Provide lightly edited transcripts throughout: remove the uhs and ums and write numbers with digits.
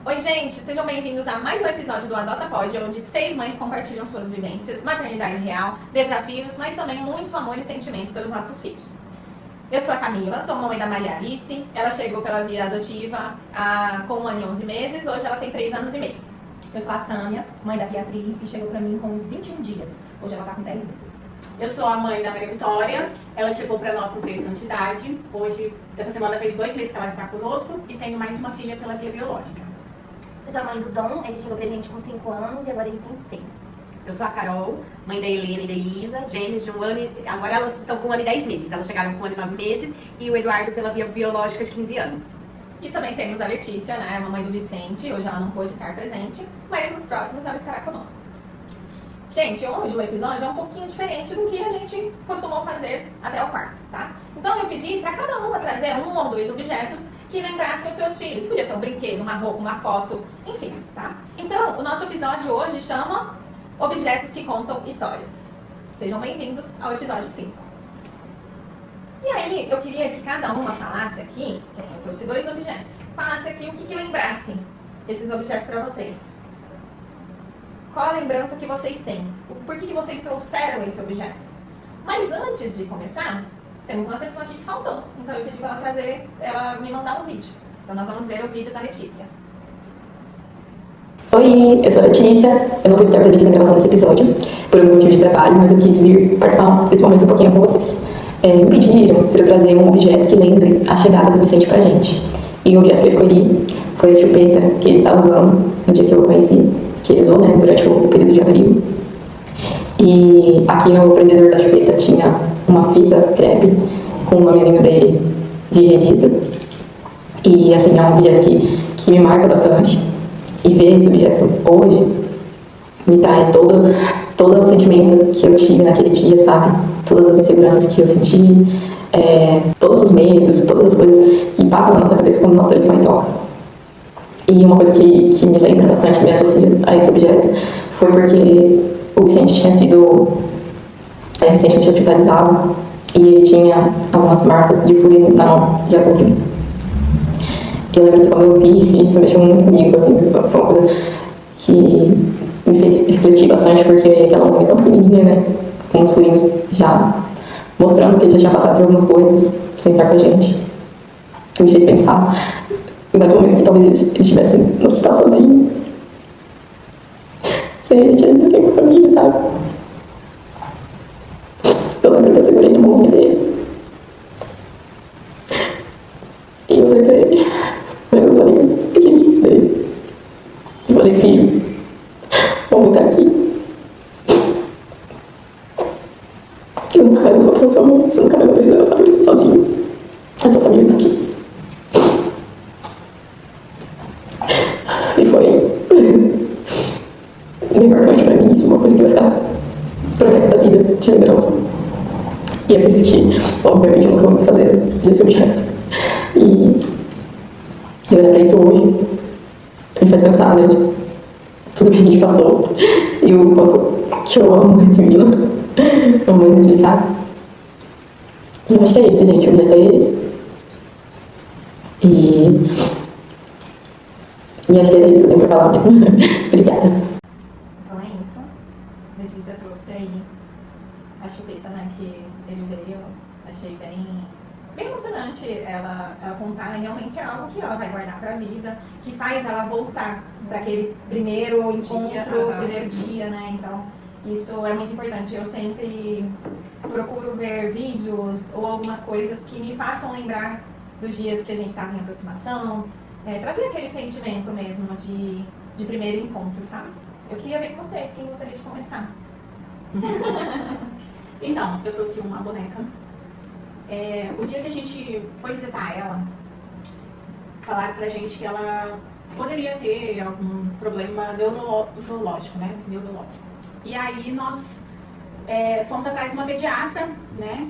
Oi gente, sejam bem-vindos a mais um episódio do Adota Pod, onde 6 mães compartilham suas vivências, maternidade real, desafios, mas também muito amor e sentimento pelos nossos filhos. Eu sou a Camila, sou mamãe da Maria Alice, ela chegou pela via adotiva com 1 ano e 11 meses, hoje ela tem 3 anos e meio. Eu sou a Sâmia, mãe da Beatriz, que chegou pra mim com 21 dias, hoje ela tá com 10 meses. Eu sou a mãe da Maria Vitória, ela chegou para nós com 3 anos de idade, hoje, essa semana fez 2 meses que ela está conosco e tenho mais uma filha pela via biológica. Eu sou a mãe do Dom, ele chegou pra gente com 5 anos e agora ele tem 6. Eu sou a Carol, mãe da Helena e da Elisa, gêmeos de 1 ano e agora elas estão com 1 ano e 10 meses. Elas chegaram com 1 ano e 9 meses e o Eduardo pela via biológica de 15 anos. E também temos a Letícia, né, a mamãe do Vicente, hoje ela não pôde estar presente, mas nos próximos ela estará conosco. Gente, hoje o episódio é um pouquinho diferente do que a gente costumou fazer até o quarto, tá? Então eu pedi para cada uma trazer 1 ou 2 objetos que lembrassem os seus filhos. Podia ser um brinquedo, uma roupa, uma foto, enfim, tá? Então, o nosso episódio hoje chama Objetos que Contam Histórias. Sejam bem-vindos ao episódio 5. E aí, eu queria que cada uma falasse aqui, eu trouxe 2 objetos, falasse aqui o que lembrassem esses objetos para vocês. Qual a lembrança que vocês têm? Por que vocês trouxeram esse objeto? Mas antes de começar, temos uma pessoa aqui que faltou. Então eu pedi para ela me mandar um vídeo. Então nós vamos ver o vídeo da Letícia. Oi, eu sou a Letícia. Eu não pude estar presente na gravação desse episódio por um motivo de trabalho, mas eu quis vir participar desse momento um pouquinho com vocês. Me pediram para eu trazer um objeto que lembre a chegada do Vicente pra gente. E o objeto que eu escolhi foi a chupeta que ele estava usando no dia que eu o conheci, que ele usou, né, durante o período de abril. E aqui no prendedor da chupeta tinha uma fita crepe com o nomezinho dele de registro. E assim, é um objeto que me marca bastante. E ver esse objeto hoje me traz todo o sentimento que eu tive naquele dia, sabe? Todas as inseguranças que eu senti, todos os medos, todas as coisas que passam na nossa cabeça quando o nosso telefone toca. E uma coisa que me lembra bastante, que me associa a esse objeto, foi porque o Vicente tinha sido recentemente hospitalizado e ele tinha algumas marcas de fúria na mão, de agulha. Eu lembro que quando eu vi, isso mexeu muito comigo, assim, foi uma coisa que me fez refletir bastante, porque aquela mãozinha tão pequenininha, né, com os furinhos já mostrando que ele já tinha passado por algumas coisas sem estar com a gente, me fez pensar em mais momentos que talvez ele estivesse no hospital sozinho, sem a gente ainda, sem a família, sabe? Eu lembro que eu segurei na mãozinha dele e eu falei pra ele, olhando os olhinhos pequenininhos dele, eu falei, filho, vamos estar aqui. Eu nunca quero soltar sua mão, você nunca vai precisar passar por isso sozinho. A sua família está aqui. E foi bem marcante pra mim, isso é uma coisa que vai ficar pro resto da vida, de lembrança. E é por isso que, obviamente, eu nunca vou desfazer desse objeto. E olhar pra isso hoje, me faz pensar, né, de tudo que a gente passou e o quanto que eu amo esse menino. Não vou explicar. E eu acho que é isso, gente. O objeto é esse. E acho que é isso que eu tenho pra falar mesmo. Obrigada. Então é isso. Letícia trouxe aí a chupeta, né, que ele veio. Achei bem emocionante ela contar. Realmente é algo que ela vai guardar pra vida, que faz ela voltar para aquele primeiro encontro, primeiro dia, né? Então, isso é muito importante. Eu sempre procuro ver vídeos ou algumas coisas que me façam lembrar dos dias que a gente estava em aproximação, trazer aquele sentimento mesmo de primeiro encontro, sabe? Eu queria ver com vocês, quem gostaria de começar? Então, eu trouxe uma boneca. O dia que a gente foi visitar ela, falaram pra gente que ela poderia ter algum problema neurológico, né? Neurológico. E aí nós fomos atrás de uma pediatra, né?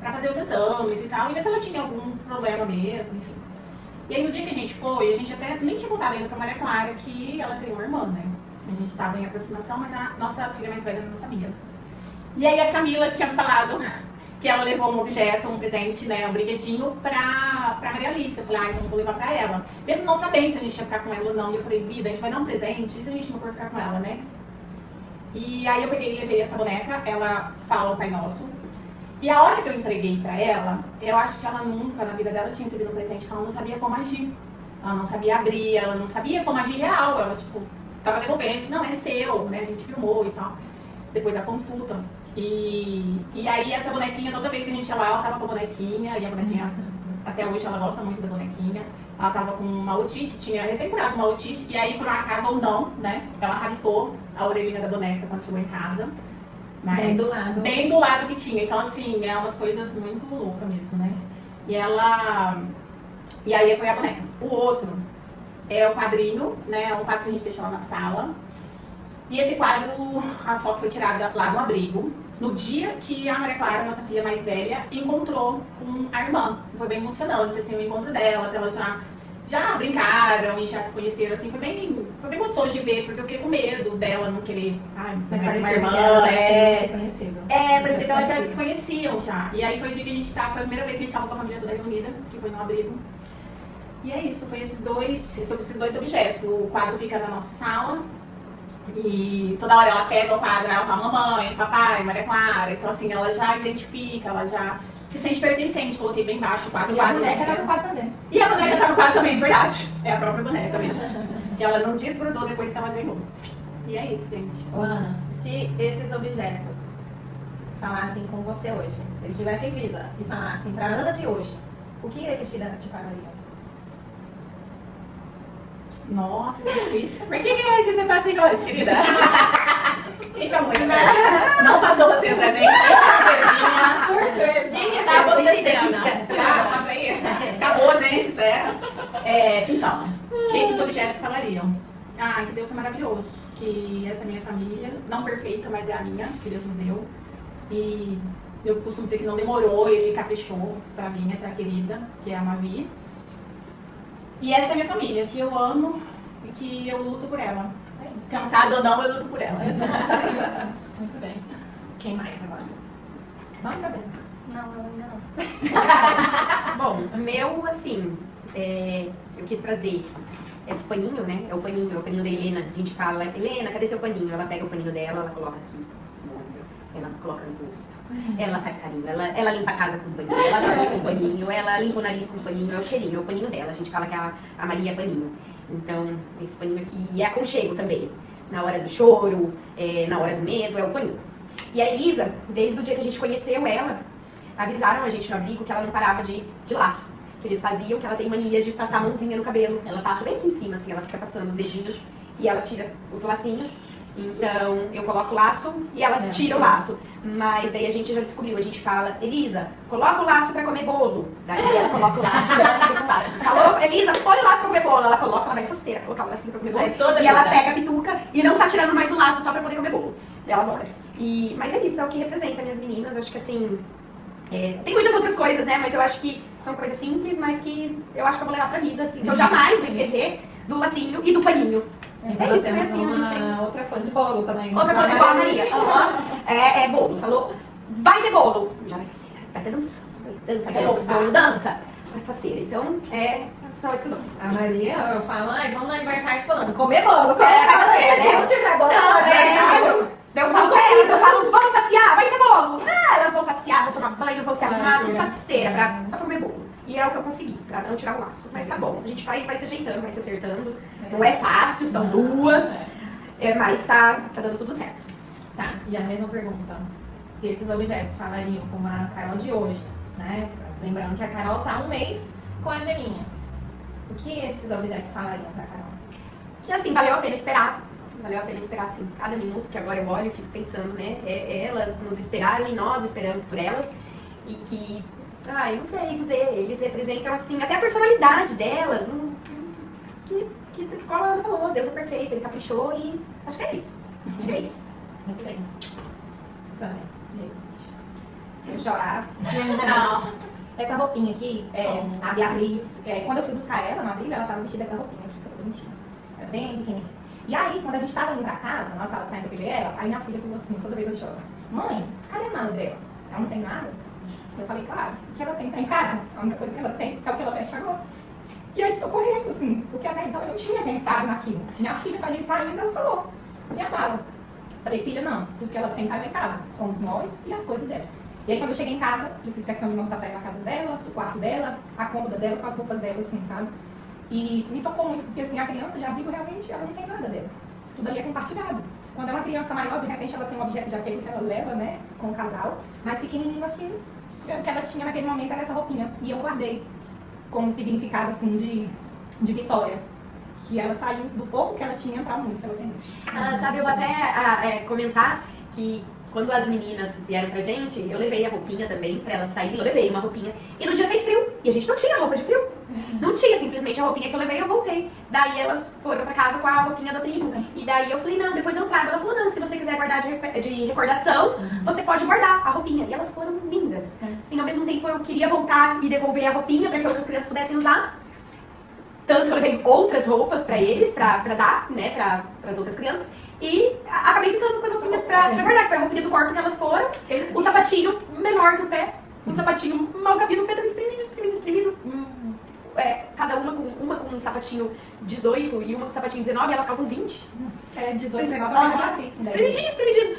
Pra fazer os exames e tal, e ver se ela tinha algum problema mesmo, enfim. E aí no dia que a gente foi, a gente até nem tinha contado ainda pra Maria Clara que ela tem uma irmã, né? A gente estava em aproximação, mas a nossa filha mais velha não sabia. E aí a Camila tinha me falado que ela levou um objeto, um presente, né, um brinquedinho pra Maria Alice. Eu falei, então vou levar pra ela. Mesmo não sabendo se a gente ia ficar com ela ou não. E eu falei, vida, a gente vai dar um presente, e se a gente não for ficar com ela, né? E aí eu peguei e levei essa boneca, ela fala o Pai Nosso. E a hora que eu entreguei pra ela, eu acho que ela nunca na vida dela tinha recebido um presente que ela não sabia como agir. Ela não sabia abrir, ela não sabia como agir real. Ela, tipo, tava devolvendo, não, é seu, né? A gente filmou e tal. Depois da consulta. E aí essa bonequinha, toda vez que a gente ia lá, ela tava com a bonequinha. E a bonequinha, até hoje, ela gosta muito da bonequinha. Ela tava com uma otite, tinha recém-curado uma otite. E aí, por um acaso ou não, né? Ela rabiscou a orelhinha da boneca quando chegou em casa. Mas Bem do lado. Bem do lado que tinha. Então, assim, é umas coisas muito loucas mesmo, né? E ela... E aí foi a boneca. O outro é o quadrinho, né? É um quadro que a gente deixou lá na sala. E esse quadro, a foto foi tirada lá no abrigo, no dia que a Maria Clara, nossa filha mais velha, encontrou com a irmã. Foi bem emocionante, assim, o encontro delas. Elas já brincaram e já se conheceram, assim, foi bem gostoso de ver, porque eu fiquei com medo dela não querer, Mas mais uma parecia irmã, que ela já tinha se conhecido. parecia que elas já se conheciam já. E aí foi o dia que a gente tava, foi a primeira vez que a gente tava com a família toda reunida, que foi no abrigo. E é isso, foi esses dois objetos. O quadro fica na nossa sala, e toda hora ela pega o quadro, ela com a mamãe, papai, Maria Clara, então assim, ela já identifica, ela já se sente pertencente. Coloquei bem baixo o quadro. E a boneca tá no quadro também. E a boneca tá no quadro também, verdade. É a própria boneca mesmo. Que ela não desgrudou depois que ela ganhou. E é isso, gente. Ana, se esses objetos falassem com você hoje, se eles tivessem vida e falassem pra Ana de hoje, o que eles te falariam? Nossa, que difícil. Por que você tá assim hoje, querida? Quem chamou isso? Não passou bater pra gente. Surpresa. O que tá acontecendo? Tá, passa aí. Acabou, gente, sério. Então, o que os objetos falariam? Que Deus é maravilhoso. Que essa é a minha família, não perfeita, mas é a minha, que Deus me deu. E eu costumo dizer que não demorou, ele caprichou pra mim, essa querida, que é a Mavi. E essa é a minha família, que eu amo e que eu luto por ela. É isso. Cansada ou não, eu luto por ela. Exato, é isso. Muito bem. Quem mais agora? Vamos saber. Não, eu ainda não. Bom, o meu, assim, eu quis trazer esse paninho, né? É o paninho da Helena. A gente fala, Helena, cadê seu paninho? Ela pega o paninho dela, ela coloca aqui no ombro, ela coloca no rosto. Ela faz carinho, ela limpa a casa com o paninho, ela limpa com o paninho, ela limpa o nariz com o paninho, é o cheirinho, é o paninho dela. A gente fala que a Maria é paninho. Então, esse paninho aqui é aconchego também. Na hora do choro, na hora do medo, é o paninho. E a Elisa, desde o dia que a gente conheceu ela, avisaram a gente no abrigo que ela não parava de laço. Que eles faziam, que ela tem mania de passar a mãozinha no cabelo. Ela passa bem aqui em cima, assim, ela fica passando os dedinhos e ela tira os lacinhos. Então, eu coloco o laço e ela tira o laço. Mas daí a gente já descobriu, a gente fala, Elisa, coloca o laço pra comer bolo. Daí ela coloca o laço e ela fica com o laço. Falou, Elisa, põe o laço pra comer bolo. Ela coloca, ela vai faceira, colocar o lacinho pra comer bolo. E ela pega a pituca e não tá tirando mais o laço só pra poder comer bolo. Ela adora. Mas é isso, é o que representa minhas meninas. Acho que assim, tem muitas outras coisas, né? Mas eu acho que são coisas simples, mas que eu acho que eu vou levar pra vida, assim. Que eu jamais vou esquecer do lacinho e do paninho. Então nós temos uma outra fã de bolo também. Outra fã de bolo, Maria. É bolo. Falou, vai ter bolo. Já vai faceira. Vai ter dança. Dança, quer bolo, dança. Vai faceira. Então, são esses outros. A Maria, eu falo, vamos no aniversário de fulano. Comer bolo, vai faceira, né? Se não tiver bolo, Eu falo com elas, vamos passear, vai ter bolo. Elas vão passear, vão tomar banho, vão se arrumar, tudo faceira, só pra comer bolo. E é o que eu consegui, pra não tirar o laço. Mas tá bom, a gente vai se ajeitando, vai se acertando. Não é fácil, são duas, mas tá dando tudo certo. Tá, e a mesma pergunta. Se esses objetos falariam com a Carol de hoje, né? Lembrando que a Carol tá um mês com as geminhas. O que esses objetos falariam pra Carol? Que assim, valeu a pena esperar. Valeu a pena esperar, assim, cada minuto que agora eu olho e fico pensando, né? Elas nos esperaram e nós esperamos por elas. E que, eu não sei dizer, eles representam, assim, até a personalidade delas. Como a Ana falou, Deus é perfeito, ele caprichou e acho que é isso. Acho que é isso. Muito bem. Sammy. Se eu chorar. Não. Essa roupinha aqui, a Beatriz, quando eu fui buscar ela na briga, ela tava vestida dessa roupinha aqui, que era bonitinha. Era bem pequenininha. E aí, quando a gente tava indo pra casa, na hora que ela saindo, eu peguei ela, aí minha filha falou assim, toda vez eu choro, mãe, cadê a mala dela? Ela não tem nada? Eu falei, claro, o que ela tem tá em casa. A única coisa que ela tem é o que ela veste agora. E aí tocou muito, assim, porque até então eu não tinha pensado naquilo. Minha filha, quando a gente saiu, ela falou, minha mala. Falei, filha, não, tudo que ela tem tá lá em casa. Somos nós e as coisas dela. E aí quando eu cheguei em casa, eu fiz questão de mostrar pra ela a casa dela, o quarto dela, a cômoda dela, com as roupas dela, assim, sabe? E me tocou muito, porque assim, a criança de abrigo realmente, ela não tem nada dela. Tudo ali é compartilhado. Quando é uma criança maior, de repente ela tem um objeto de apego que ela leva, né, com o casal, mas pequenininho assim, o que ela tinha naquele momento era essa roupinha. E eu guardei como significado, assim, de vitória. Que ela saiu do pouco que ela tinha para muito que ela tem hoje. Sabe, eu vou até comentar que quando as meninas vieram pra gente, eu levei a roupinha também pra elas saírem, eu levei uma roupinha. E no dia fez frio, e a gente não tinha roupa de frio. Não tinha simplesmente a roupinha que eu levei, eu voltei. Daí elas foram pra casa com a roupinha da prima. E daí eu falei, não, depois eu trago. Ela falou, não, se você quiser guardar de recordação, você pode guardar a roupinha. E elas foram lindas. Assim, ao mesmo tempo eu queria voltar e devolver a roupinha pra que outras crianças pudessem usar. Tanto que eu levei outras roupas pra eles, pra dar, né, pras outras crianças. E acabei ficando com as roupinhas pra guardar, que foi a roupinha do corpo que elas foram. O sapatinho menor que o pé. O sapatinho mal cabia no pé, tava espremido. Cada uma com um sapatinho 18 e uma com um sapatinho 19, e elas calçam 20. 18, 19, Espremidinho.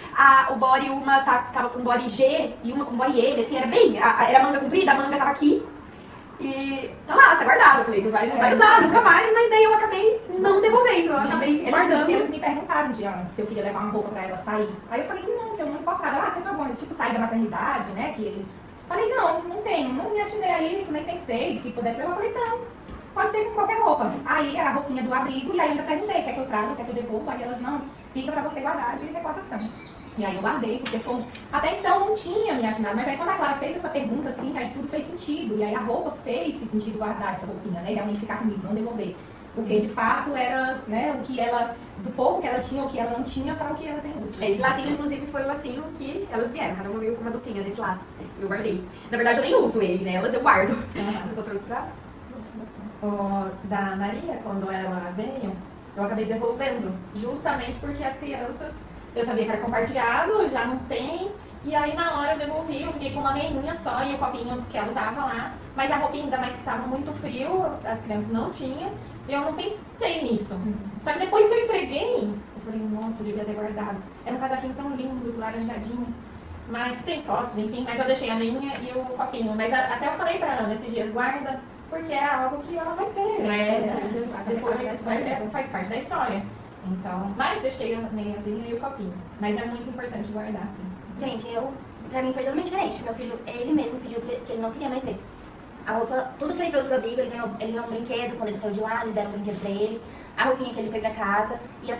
O body, uma tava com body G e uma com body M, assim, era bem... Era manga comprida, a manga tava aqui. E tá lá, tá guardado. Eu falei, não vai usar nunca mais, mas aí eu acabei não devolvendo, eu acabei guardando. Eles me perguntaram um dia antes se eu queria levar uma roupa pra ela sair. Aí eu falei que eu não importava. Você tá bom, tipo, sair da maternidade, né, que eles... Falei, não tenho, não me atinei a isso, nem pensei que pudesse levar. Eu falei, não, pode ser com qualquer roupa. Aí era a roupinha do abrigo, e aí eu ainda perguntei, quer que eu traga, quer que eu devolva? Aí elas, não, fica pra você guardar de recordação. E aí eu guardei, porque até então não tinha me atinado, mas aí quando a Clara fez essa pergunta, assim, aí tudo fez sentido. E aí a roupa fez sentido guardar essa roupinha, né, e realmente ficar comigo, não devolver. Porque de fato era, né, o que ela, do pouco que ela tinha, o que ela não tinha, para o que ela tem hoje. Esse lacinho, inclusive, foi o lacinho que elas vieram. Cada uma veio com uma duplinha desse laço. Eu guardei. Na verdade, eu nem uso ele, né? Elas eu guardo. As outras já. Da Maria, quando ela veio, eu acabei devolvendo. Justamente porque as crianças, eu sabia que era compartilhado, já não tem. E aí na hora eu devolvi, eu fiquei com uma meinha só e o copinho que ela usava lá. Mas a roupinha, ainda mais que estava muito frio, as crianças não tinham. Eu não pensei nisso. Só que depois que eu entreguei, eu falei, nossa, eu devia ter guardado. Era um casaquinho tão lindo, laranjadinho. Mas tem fotos, enfim, mas eu deixei a meinha e o copinho. Mas até eu falei pra Ana esses dias, guarda, porque é algo que ela vai ter. Depois faz parte da história. Então, mas deixei a meiazinha e o copinho. Mas é muito importante guardar, sim. Gente, pra mim foi totalmente diferente. Meu filho, ele mesmo pediu que ele não queria mais ver. A roupa, tudo que ele trouxe pro abrigo, ele ganhou um brinquedo quando ele saiu de lá, eles deram um brinquedo pra ele. A roupinha que ele foi pra casa e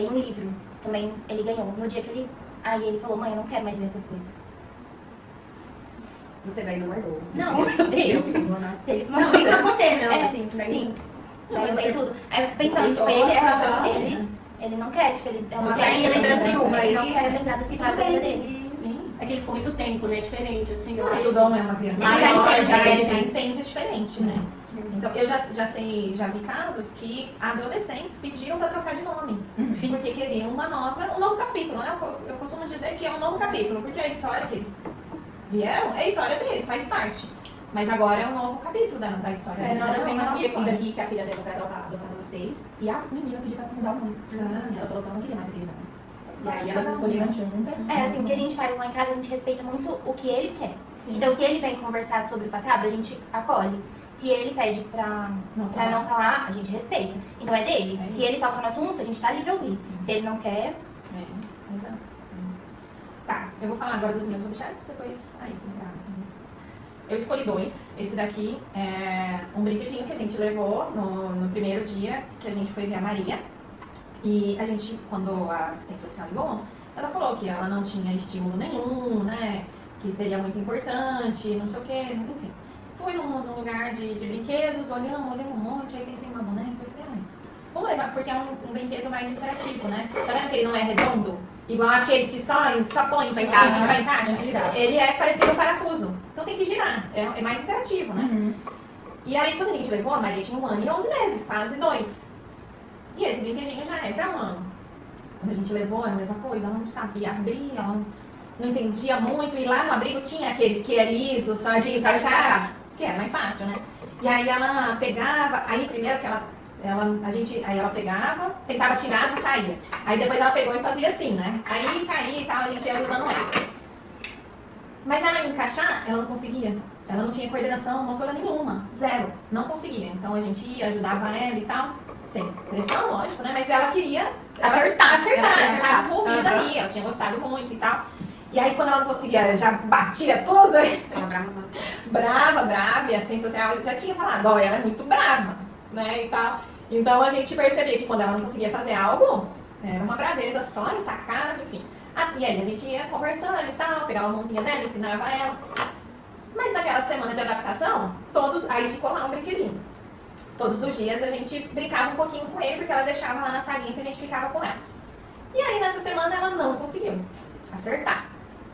um livro também ele ganhou. No dia que ele... Aí ele falou, mãe, eu não quero mais ver essas coisas. Você daí não guardou. Não, eu. se ele... Não, eu pra você, não, É, assim. sim. Daí eu ganhei tudo. Aí eu fico pensando, tipo, ele não quer, tipo, ele é uma tem lembrança nenhuma, ele não quer lembrar desse fase da vida dele. Sim. É que ele ficou muito tempo, né? Diferente, assim. Eu E acho. o Dom é uma criança Ele já maior, entende, ele já né? entende diferente, né? Então, eu já vi casos que adolescentes pediram para trocar de nome. Porque queriam um novo capítulo, né? Eu costumo dizer que é um novo capítulo, porque a história que eles vieram é a história deles, faz parte. Mas agora é um novo capítulo da história deles. Eu tenho uma nova conhecida história. aqui que a filha dela vai adotar vocês. E a menina pediu pra mudar o nome. Ela falou que ela não queria mais aquele nome. E aí elas escolheram juntas. É, assim, o que a gente faz lá em casa, a gente respeita muito o que ele quer. Sim. Então, se ele vem conversar sobre o passado, a gente acolhe. Se ele pede pra não falar, a gente respeita. Então é dele. É se isso. ele toca no assunto, a gente tá ali pra ouvir. Se ele não quer... Exato. É isso. Tá, eu vou falar agora dos meus objetos, depois aí você grava. Eu escolhi dois. Esse daqui é um brinquedinho que a gente levou no primeiro dia que a gente foi ver a Maria. E a gente, quando a assistente social ligou, ela falou que ela não tinha estímulo nenhum, né? Que seria muito importante, não sei o quê, enfim. Fui num lugar de brinquedos, olhamos um monte, aí pensei em uma boneca, eu falei, vamos levar, porque é um brinquedo mais interativo, né? Tá vendo que ele não é redondo? Igual aqueles que só põe, só encaixa. Ele é parecido um parafuso. Então tem que girar, é mais interativo, né? E aí quando a gente levou, a Maria tinha 1 ano e 11 meses, quase 2. E esse brinquedinho já é pra 1 ano. Quando a gente levou, era a mesma coisa, ela não sabia abrir, ela não... não entendia muito, e lá no abrigo tinha aqueles que é liso, só de encaixar, que é mais fácil, né? E aí ela pegava, aí primeiro que aí ela pegava, tentava tirar, não saía. Aí depois ela pegou e fazia assim, né? Aí caía e tal, a gente ia ajudando ela. Mas ela encaixar, ela não conseguia. Ela não tinha coordenação motora nenhuma, zero, não conseguia. Então a gente ia, ajudava ela e tal, sem pressão, lógico, né? Mas ela queria acertar, ela estava envolvida ali, ela tinha gostado muito e tal. E aí quando ela não conseguia, já batia tudo, brava, e a assistente social já tinha falado, ó, ela é muito brava, né, e tal. Então a gente percebia que quando ela não conseguia fazer algo, era uma braveza só, tacada, enfim. E aí a gente ia conversando e tal, pegava a mãozinha dela, ensinava ela. Mas naquela semana de adaptação, aí ficou lá um brinquedinho. Todos os dias a gente brincava um pouquinho com ele, porque ela deixava lá na salinha que a gente ficava com ela. E aí nessa semana ela não conseguiu acertar,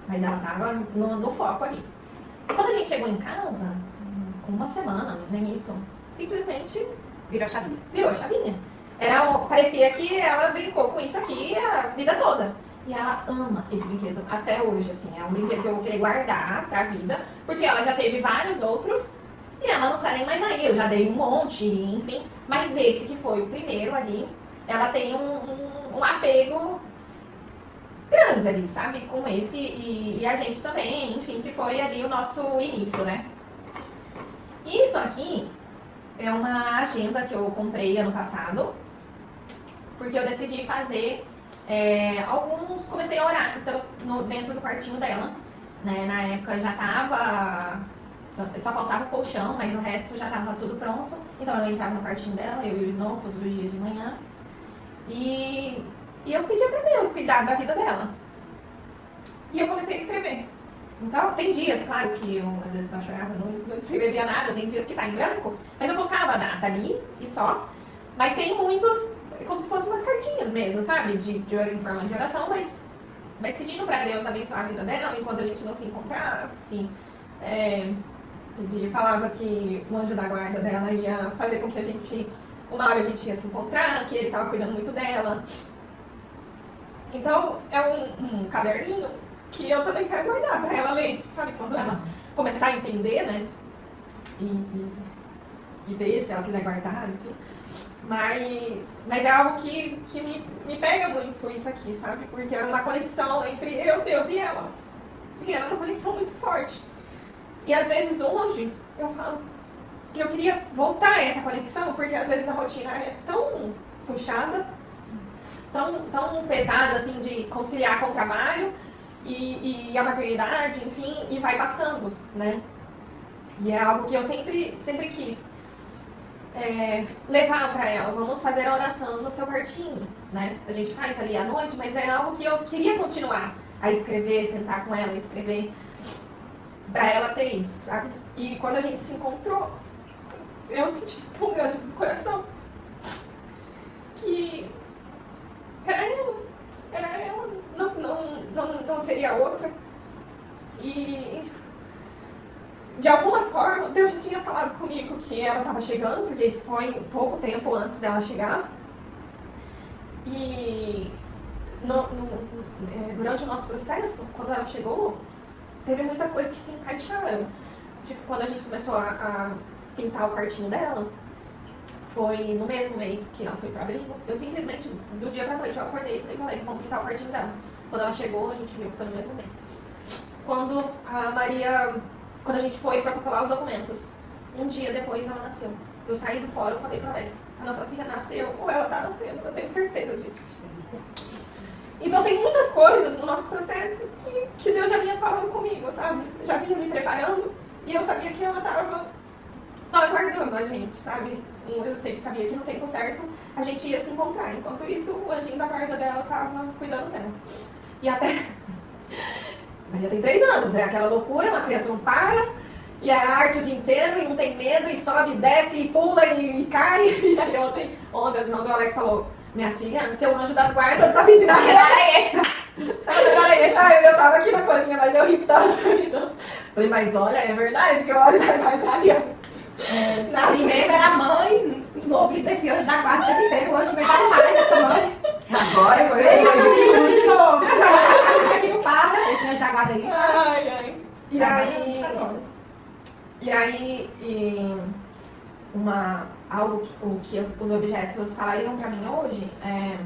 mas ela estava no foco ali. Quando a gente chegou em casa, com uma semana, nem isso, simplesmente Virou a chavinha. virou a chavinha. Parecia que ela brincou com isso aqui a vida toda. E ela ama esse brinquedo até hoje, assim. É um brinquedo que eu vou querer guardar pra vida, porque ela já teve vários outros e ela não tá nem mais aí. Eu já dei um monte, enfim. Mas esse que foi o primeiro ali, ela tem um apego grande ali, sabe? Com esse e a gente também, enfim, que foi ali o nosso início, né? Isso aqui é uma agenda que eu comprei ano passado, porque eu decidi fazer comecei a orar dentro do quartinho dela, né? Na época já tava, só faltava o colchão, mas o resto já tava tudo pronto. Então eu entrava no quartinho dela, eu e o Snow, todos os dias de manhã, e eu pedia pra Deus cuidar da vida dela. E eu comecei a escrever. Então, tem dias, claro, que eu às vezes só chorava, não escrevia nada, tem dias que tá em branco, mas eu colocava a data ali e só. Mas tem muitos, como se fossem umas cartinhas mesmo, sabe? Em forma de oração, mas pedindo pra Deus abençoar a vida dela enquanto a gente não se encontrava, assim. Falava que o anjo da guarda dela ia fazer com que uma hora a gente ia se encontrar, que ele tava cuidando muito dela. Então, é um caderninho que eu também quero guardar pra ela ler, sabe? Quando ela começar a entender, né? E ver se ela quiser guardar, enfim. Mas é algo que me pega muito isso aqui, sabe? Porque é uma conexão entre eu, Deus e ela. E era uma conexão muito forte. E às vezes hoje, eu falo que eu queria voltar a essa conexão, porque às vezes a rotina é tão puxada, tão pesada, assim, de conciliar com o trabalho e a maternidade, enfim, e vai passando, né? E é algo que eu sempre quis levar para ela. Vamos fazer a oração no seu quartinho, né? A gente faz ali à noite, mas é algo que eu queria continuar a escrever, sentar com ela e escrever, para ela ter isso, sabe? E quando a gente se encontrou, eu senti tão grande no coração que era ela, não seria outra. E de alguma forma, Deus já tinha falado comigo que ela estava chegando, porque isso foi pouco tempo antes dela chegar. E durante o nosso processo, quando ela chegou, teve muitas coisas que se encaixaram. Tipo, quando a gente começou a pintar o quartinho dela, foi no mesmo mês que ela foi pro abrigo. Eu simplesmente, do dia pra noite, eu acordei e falei, eles vão pintar o quartinho dela. Quando ela chegou, a gente viu que foi no mesmo mês. Quando a gente foi protocolar os documentos, um dia depois ela nasceu. Eu saí do fórum e falei pra Alex, a nossa filha nasceu ou ela tá nascendo, eu tenho certeza disso. Então tem muitas coisas no nosso processo que Deus já vinha falando comigo, sabe? Já vinha me preparando e eu sabia que ela tava só aguardando a gente, sabe? Eu sabia que no tempo certo a gente ia se encontrar. Enquanto isso, o anjinho da guarda dela tava cuidando dela. E até... Mas já tem 3 anos, é aquela loucura, uma criança não para, e é arte o dia inteiro, e não tem medo, e sobe, desce, e pula, e cai. E aí ontem o irmão do Alex falou, minha filha, seu anjo da guarda tá pedindo a hora extra. Eu tava aqui na cozinha, mas eu ri tanto. Falei, mas olha, é verdade que o anjo da guarda tá ali, ó. Na primeira era a mãe, no ouvido desse anjo da guarda tá inteiro, o anjo vai dar pai dessa mãe. Agora foi o anjo de novo. Aqui no papo, esse anjo da E aí, algo que os objetos falariam pra mim hoje é...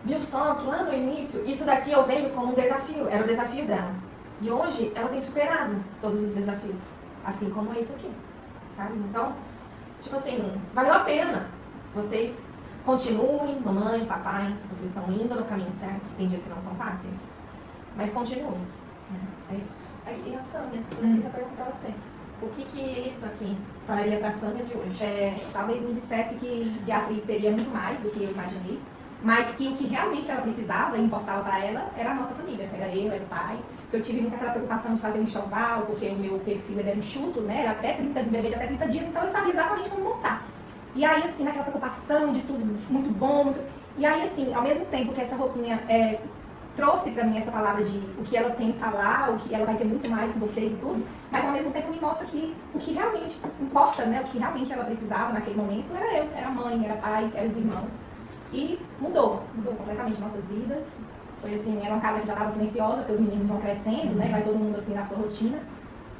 Viu só que lá no início, isso daqui eu vejo como um desafio, era o desafio dela. E hoje ela tem superado todos os desafios, assim como esse aqui, sabe? Então, tipo assim, valeu a pena. Vocês continuem, mamãe, papai, vocês estão indo no caminho certo. Tem dias que não são fáceis, mas continuem. É isso. E a Sâmia, eu fiz essa pergunta pra você. O que isso aqui falaria pra Sâmia de hoje? Talvez me dissesse que Beatriz teria muito mais do que eu imaginei, mas que o que realmente ela precisava e importava para ela era a nossa família. Era eu, era o pai. Que eu tive muita aquela preocupação de fazer um enxoval, porque o meu perfil era enxuto, né? Era até 30 de bebê de até 30 dias, então eu sabia exatamente como montar. E aí, assim, naquela preocupação de tudo muito bom. E aí, assim, ao mesmo tempo que essa roupinha trouxe pra mim essa palavra de o que ela tem pra lá, o que ela vai ter muito mais com vocês e tudo, mas ao mesmo tempo me mostra que o que realmente importa, né? O que realmente ela precisava naquele momento era eu, era a mãe, era pai, eram os irmãos. E mudou completamente nossas vidas. Foi assim, era uma casa que já estava silenciosa, porque os meninos vão crescendo, né? Vai todo mundo assim na sua rotina.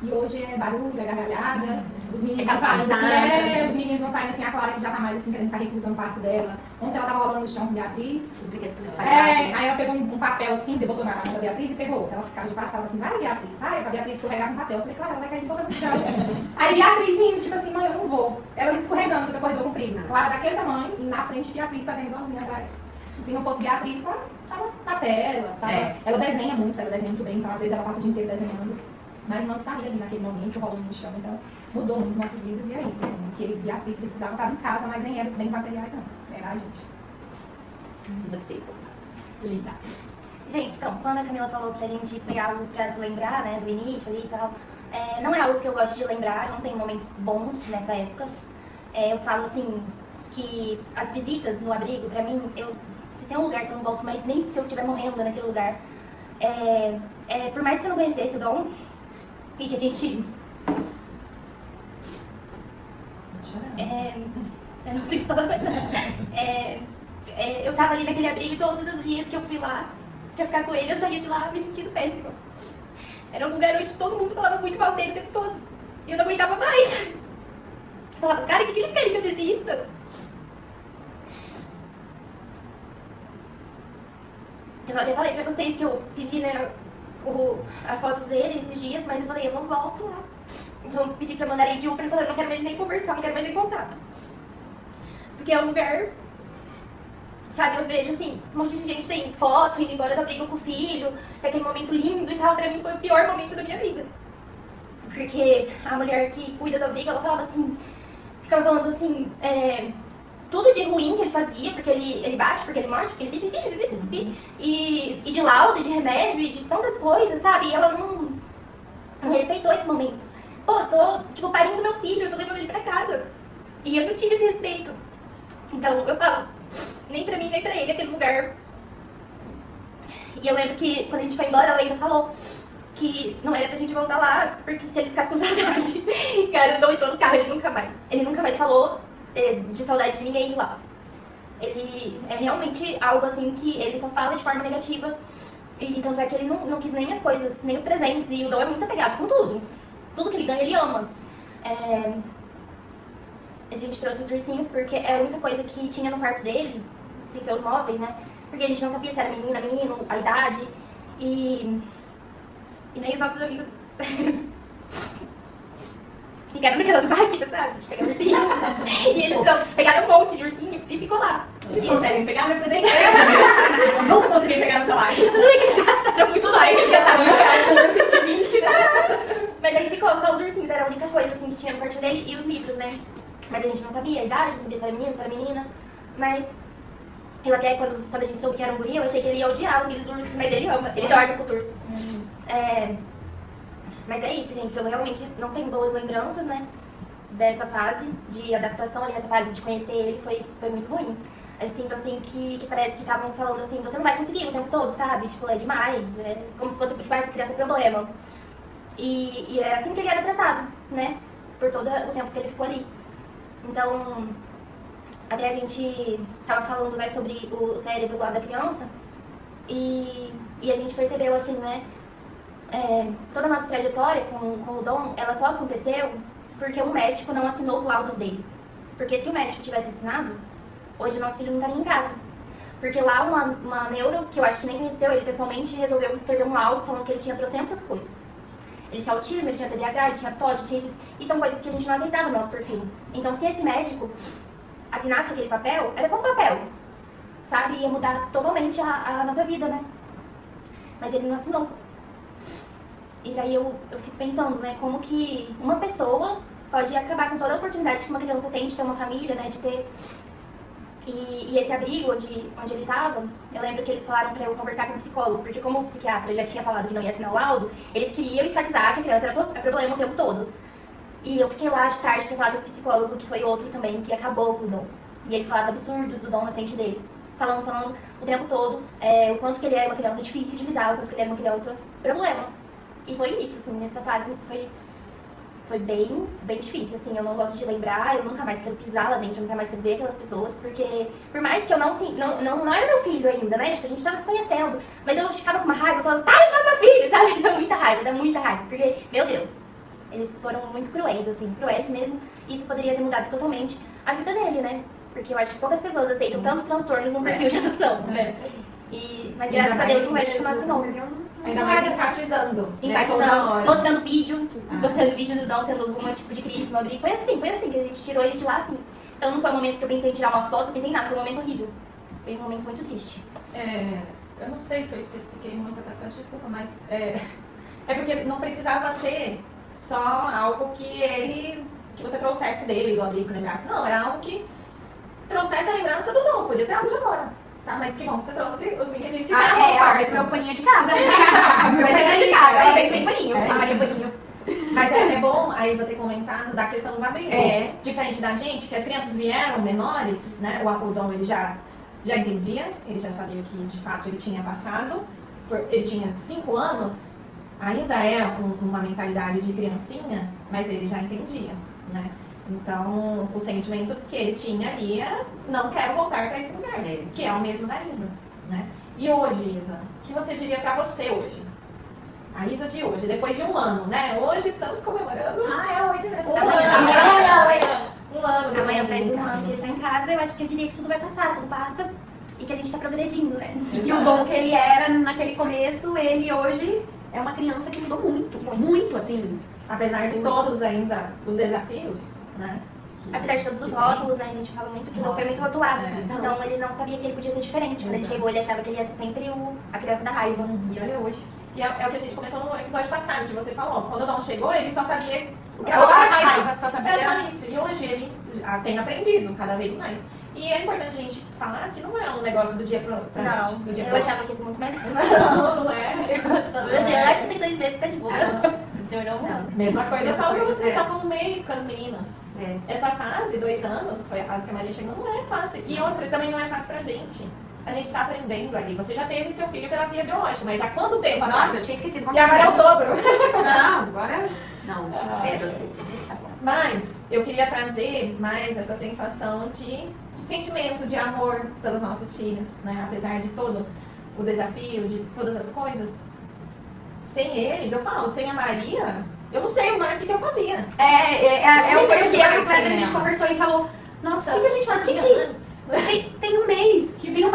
E hoje é barulho, é gargalhada. Os meninos vão saindo assim, os meninos vão saindo assim, a Clara que já tá mais assim, querendo ficar reclusa no quarto dela. Ontem ela tava rolando no chão com Beatriz. Os brinquedos tudo espalhados. Aí ela pegou um papel assim, botou na mão da Beatriz e pegou. Ela ficava de braço, falava assim, vai Beatriz, vai. A Beatriz escorregava no papel. Eu falei, Clara, ela vai cair de boca no chão. Aí Beatriz indo, tipo assim, mãe, eu não vou. Ela escorregando, porque o corredor comprido. Clara daquele tamanho, e na frente Beatriz fazendo igualzinho atrás. Se não fosse Beatriz, ela tava na tela. Ela desenha muito bem, então às vezes ela passa o dia inteiro desenhando. Mas não estaria ali naquele momento, rolando no chão, então mudou muito nossas vidas e é isso, assim, o que Beatriz precisava estava em casa, mas nem era os bens materiais não, era a gente. Você. Linda. Gente, então, quando a Camila falou pra gente pegar algo pra se lembrar, né, do início ali e tal, não é algo que eu gosto de lembrar, não tem momentos bons nessa época. Eu falo assim, que as visitas no abrigo, pra mim, se tem um lugar que eu não volto mais, nem se eu estiver morrendo naquele lugar, por mais que eu não conhecesse o Dom, e que a gente... eu não sei falar mais nada. Eu tava ali naquele abrigo e todos os dias que eu fui lá pra ficar com ele, eu saía de lá me sentindo péssima. Era um lugar onde todo mundo falava muito mal dele o tempo todo. E eu não aguentava mais. Eu falava, cara, o que eles querem que eu desista? Eu até falei pra vocês que eu pedi, né, as fotos dele esses dias, mas eu falei, eu não volto lá. Então eu pedi pra mandar ele de Uber e falei, eu não quero mais nem conversar, não quero mais nem contato. Porque é um lugar, sabe, eu vejo assim, um monte de gente tem foto, indo embora da briga com o filho, aquele momento lindo e tal, pra mim foi o pior momento da minha vida. Porque a mulher que cuida da briga, ela falava assim, ficava falando assim, tudo de ruim que ele fazia, porque ele bate, porque ele morde, porque ele bibi, e de laudo, e de remédio, e de tantas coisas, sabe? E ela não respeitou esse momento. Pô, eu tô, tipo, parindo meu filho, eu tô levando ele pra casa. E eu não tive esse respeito. Então, eu falo, nem pra mim, nem pra ele, aquele lugar. E eu lembro que, quando a gente foi embora, ela ainda falou que não era pra gente voltar lá, porque se ele ficasse com saudade, cara, não entrou no carro, ele nunca mais falou de saudade de ninguém de lá. Ele é realmente algo assim que ele só fala de forma negativa. E tanto é que ele não quis nem as coisas, nem os presentes. E o Dom é muito apegado com tudo. Tudo que ele ganha, ele ama. A gente trouxe os ursinhos porque é a única coisa que tinha no quarto dele, sem ser os móveis, né? Porque a gente não sabia se era menina, menino, a idade. E nem os nossos amigos ficaram naquelas barraquinhas, sabe? De pegar ursinho. E eles pegaram um monte de ursinho e ficou lá. Eles conseguem pegar meu presente? Eu não consegui pegar no celular. Tudo bem que eles gastaram muito mais. Eles gastaram R$120, Mas aí ficou só os ursinhos, era a única coisa assim que tinha no quarto dele e os livros, né? Mas a gente não sabia a idade, não sabia se era menino, se era menina. Mas eu até, quando a gente soube que era um guri, eu achei que ele ia odiar os vídeos dos ursos, mas ele ama, ele dorme com os ursos. Mas é isso, gente, eu realmente não tenho boas lembranças, né? Dessa fase de adaptação ali, essa fase de conhecer ele foi muito ruim. Eu sinto assim que parece que estavam falando assim, você não vai conseguir o tempo todo, sabe? Tipo, é demais, como se fosse tipo, essa criança problema. E é assim que ele era tratado, né? Por todo o tempo que ele ficou ali. Então, até a gente tava falando, né, sobre o cérebro lá da criança e a gente percebeu, assim, né, toda a nossa trajetória com o Dom, ela só aconteceu porque um médico não assinou os laudos dele. Porque se o médico tivesse assinado, hoje o nosso filho não estaria em casa. Porque lá uma neuro, que eu acho que nem conheceu ele pessoalmente, resolveu escrever um laudo falando que ele tinha trocentas coisas. Ele tinha autismo, ele tinha TDAH, ele tinha TOD, tinha isso. E são coisas que a gente não aceitava no nosso perfil. Então, se esse médico assinasse aquele papel, era só um papel, sabe? Ia mudar totalmente a nossa vida, né? Mas ele não assinou. E daí eu fico pensando, né? Como que uma pessoa pode acabar com toda a oportunidade que uma criança tem de ter uma família, né? De ter... E esse abrigo onde ele estava, eu lembro que eles falaram pra eu conversar com o psicólogo, porque como o psiquiatra já tinha falado que não ia assinar o laudo, eles queriam enfatizar que a criança era problema o tempo todo. E eu fiquei lá de tarde pra falar com esse psicólogo, que foi outro também, que acabou com o Dom. E ele falava absurdos do Dom na frente dele. Falando o tempo todo o quanto que ele era uma criança difícil de lidar, o quanto que ele era uma criança problema. E foi isso, assim, nessa fase foi bem difícil, assim, eu não gosto de lembrar, eu nunca mais quero pisar lá dentro, eu nunca mais quero ver aquelas pessoas, porque por mais que eu não era meu filho ainda, né, tipo, a gente tava se conhecendo, mas eu ficava com uma raiva, falando, para de falar meu filho, sabe, dá muita raiva, porque, meu Deus, eles foram muito cruéis, assim, cruéis mesmo, e isso poderia ter mudado totalmente a vida dele, né, porque eu acho que poucas pessoas aceitam tantos transtornos num perfil de adoção, né, mas graças a Deus o médico não assinou. Ainda mais enfatizando. Enfatizando, mostrando vídeo do Dom tendo algum tipo de crise, uma briga. Foi assim que a gente tirou ele de lá, assim. Então não foi um momento que eu pensei em tirar uma foto, eu pensei em nada, foi um momento horrível. Foi um momento muito triste. Eu não sei se eu especifiquei muito, até peço desculpa, mas é porque não precisava ser só algo que você trouxesse dele, do abrigo, lembrasse. Não, era algo que trouxesse a lembrança do Dom, podia ser algo de agora. Tá, mas que bom, você trouxe os brinquedinhos que Esse meu paninho de casa. Mas é de casa, eu sem paninho. Paninho. Mas é bom a Isa ter comentado da questão do abrigo. Diferente da gente, que as crianças vieram menores, né? O Dom ele já entendia, ele já sabia que de fato ele tinha passado, ele tinha 5 anos, ainda é uma mentalidade de criancinha, mas ele já entendia, né? Então, o sentimento que ele tinha ali era, não quero voltar para esse lugar, que é o mesmo da Isa, né? E hoje, Isa, o que você diria para você hoje? A Isa de hoje, depois de 1 ano, né? Hoje estamos comemorando. Hoje mesmo. Um ano. Amanhã faz 1 ano que ele tá em casa, eu acho que eu diria que tudo vai passar, tudo passa e que a gente tá progredindo, né? E que o Dom que ele era naquele começo, ele hoje é uma criança que mudou muito, assim. Apesar de todos ainda os desafios, né? Apesar de todos os rótulos, né? A gente fala muito que o Dom foi muito rotulado. Então ele não sabia que ele podia ser diferente. Quando ele chegou, ele achava que ele ia ser sempre a criança da raiva. E olha hoje. E é o que a gente comentou no episódio passado, que você falou. Quando o Dom chegou, ele só sabia o que era raiva, só sabia só isso. E hoje ele já tem aprendido cada vez mais. E é importante a gente falar que não é um negócio do dia pra noite. Do dia eu achava que ia ser muito mais rápido. Não é. Meu Deus, acho que tem 2 meses, tá de boa. Mesma coisa, eu falo pra você, tá com 1 mês com as meninas. Essa fase, 2 anos, foi a fase que a Maria chegou, não é fácil. E outra, também não é fácil pra gente. A gente tá aprendendo ali. Você já teve seu filho pela via biológica, mas há quanto tempo atrás? Nossa, eu tinha esquecido como E agora é o dobro. Não, agora não. Mas eu queria trazer mais essa sensação de sentimento, de amor pelos nossos filhos, né? Apesar de todo o desafio, de todas as coisas. Sem eles, eu falo, sem a Maria, eu não sei mais o que eu fazia. Foi o que a gente conversou e falou, nossa, O que a gente fazia antes? Tem 1 mês. Que vinha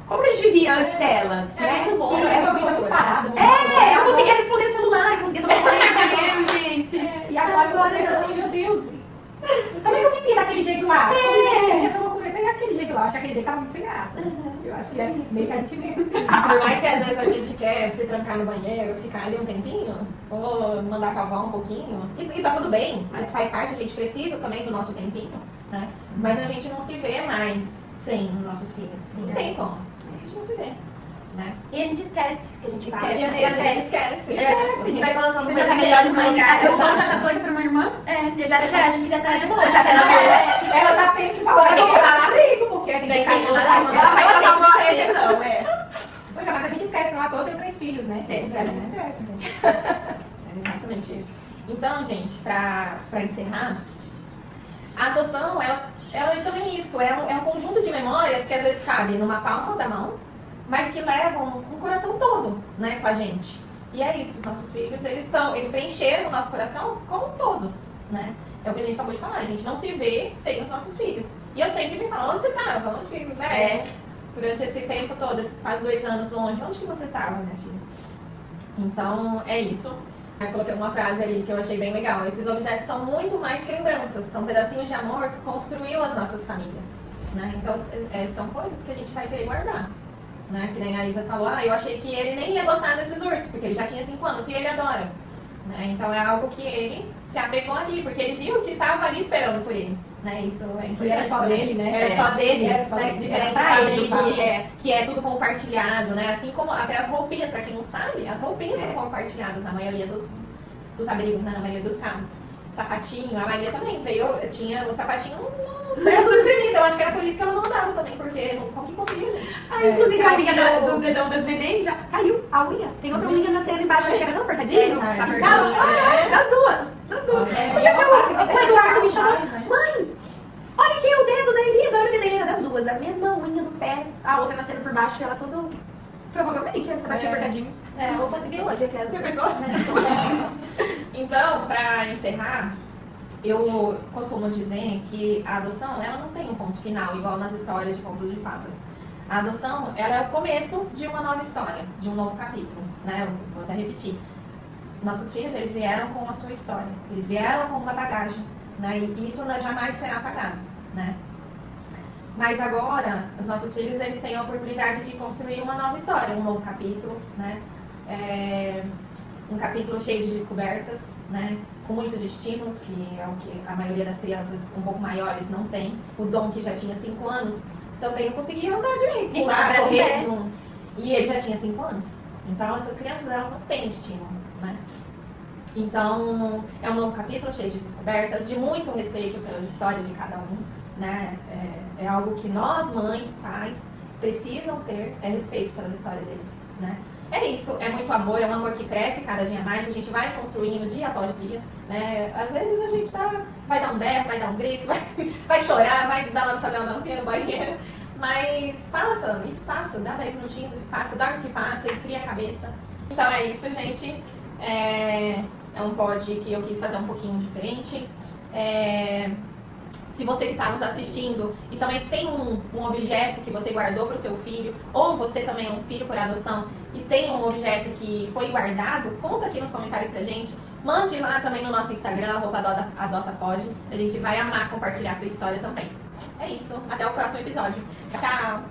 Como que a gente vivia antes delas? muito bom, era muito parado. Eu conseguia responder o celular, eu conseguia tomar banho no banheiro, gente. E agora você pensa assim, meu Deus, como é que eu vivi daquele jeito lá? Como é que essa loucura? E aquele jeito lá, acho que aquele jeito tava muito sem graça. Eu acho que é meio que a gente pensa assim. Por mais que às vezes a gente quer se trancar no banheiro, ficar ali um tempinho, ou mandar cavar um pouquinho, e tá tudo bem, isso faz parte, a gente precisa também do nosso tempinho, né? Mas a gente não se vê mais sem os nossos filhos. Não tem como. A gente não se vê. Né? E a gente esquece que a gente faz. Esquece. A gente vai colocando Você coisas já melhores no lugar. O Dom já tá doido pra uma irmã? Eu já acho que já tá de boa. Já tá na boa. Ela já pensa em falar que eu vou dar abrigo, porque tem que sair lá. Ela vai passar uma exceção, Pois é, mas a gente esquece, não à toa tem 3 filhos, né? A gente esquece. É exatamente isso. Então, gente, pra encerrar, a adoção é também isso, é um conjunto de memórias que às vezes cabe numa palma da mão, mas que levam um coração todo, né, com a gente. E é isso, os nossos filhos, eles preencheram o nosso coração como um todo, né? É o que a gente acabou de falar, a gente não se vê sem os nossos filhos. E eu sempre me falo, onde você estava? Onde que, né? Durante esse tempo todo, esses quase 2 anos longe, onde que você estava, minha filha? Então, é isso. Eu coloquei uma frase ali que eu achei bem legal. Esses objetos são muito mais que lembranças, são pedacinhos de amor que construiu as nossas famílias, né? Então, são coisas que a gente vai querer guardar, né? Que nem a Isa falou, eu achei que ele nem ia gostar desses ursos, porque ele já tinha 5 anos e ele adora, né? Então, é algo que ele se apegou ali, porque ele viu que estava ali esperando por ele, né? Isso é importante. Era só dele, né? Era só dele, Era só né? dele. Diferente Era pra da ele, Bíblia, que é tudo compartilhado, né? Assim como até as roupinhas, pra quem não sabe, as roupinhas são compartilhadas na maioria dos abrigos, né? Na maioria dos casos. Sapatinho, a Maria também veio, tinha o sapatinho não espremido. Eu acho que era por isso que ela não andava também, porque não conseguia, gente. Inclusive a unha acho que do dedão das bebês já caiu a unha. Tem outra unha nascendo embaixo, acho que era não apertadinho. Tá Das duas. O dia que o Eduardo me chamou, mãe, olha aqui o dedo da Elisa, olha o dedo da Elisa, das duas. A mesma unha do pé, a outra nascendo por baixo, ela tudo, provavelmente, essa batia apertadinho. Ou pode vir hoje, que as Já pensou? Então, pra encerrar, eu costumo dizer que a adoção, ela não tem um ponto final, igual nas histórias de contos de fadas. A adoção, ela é o começo de uma nova história, de um novo capítulo, né? Eu vou até repetir. Nossos filhos, eles vieram com a sua história, eles vieram com uma bagagem, né? E isso jamais será apagado, né? Mas agora, os nossos filhos, eles têm a oportunidade de construir uma nova história, um novo capítulo, né? Um capítulo cheio de descobertas, né? Com muitos estímulos, que é o que a maioria das crianças um pouco maiores não tem. O Dom, que já tinha 5 anos, também não conseguia andar direito, pular, correr. E ele já tinha 5 anos. Então, essas crianças, elas não têm estímulo, né? Então, é um novo capítulo cheio de descobertas, de muito respeito pelas histórias de cada um, né? É algo que nós, mães, pais, precisam ter, respeito pelas histórias deles, né? É isso, é muito amor, é um amor que cresce cada dia mais, a gente vai construindo dia após dia, né? Às vezes a gente vai dar um berro, vai dar um grito, vai chorar, vai dar fazer uma dancinha no banheiro, mas isso passa, dá 10 minutinhos, isso passa, dorme que passa, esfria a cabeça. Então é isso, gente. É um pod que eu quis fazer um pouquinho diferente. Se você que está nos assistindo e também tem um objeto que você guardou para o seu filho, ou você também é um filho por adoção e tem um objeto que foi guardado, conta aqui nos comentários pra gente. Mande lá também no nosso Instagram, @adotapod. A gente vai amar compartilhar a sua história também. É isso. Até o próximo episódio. Tchau!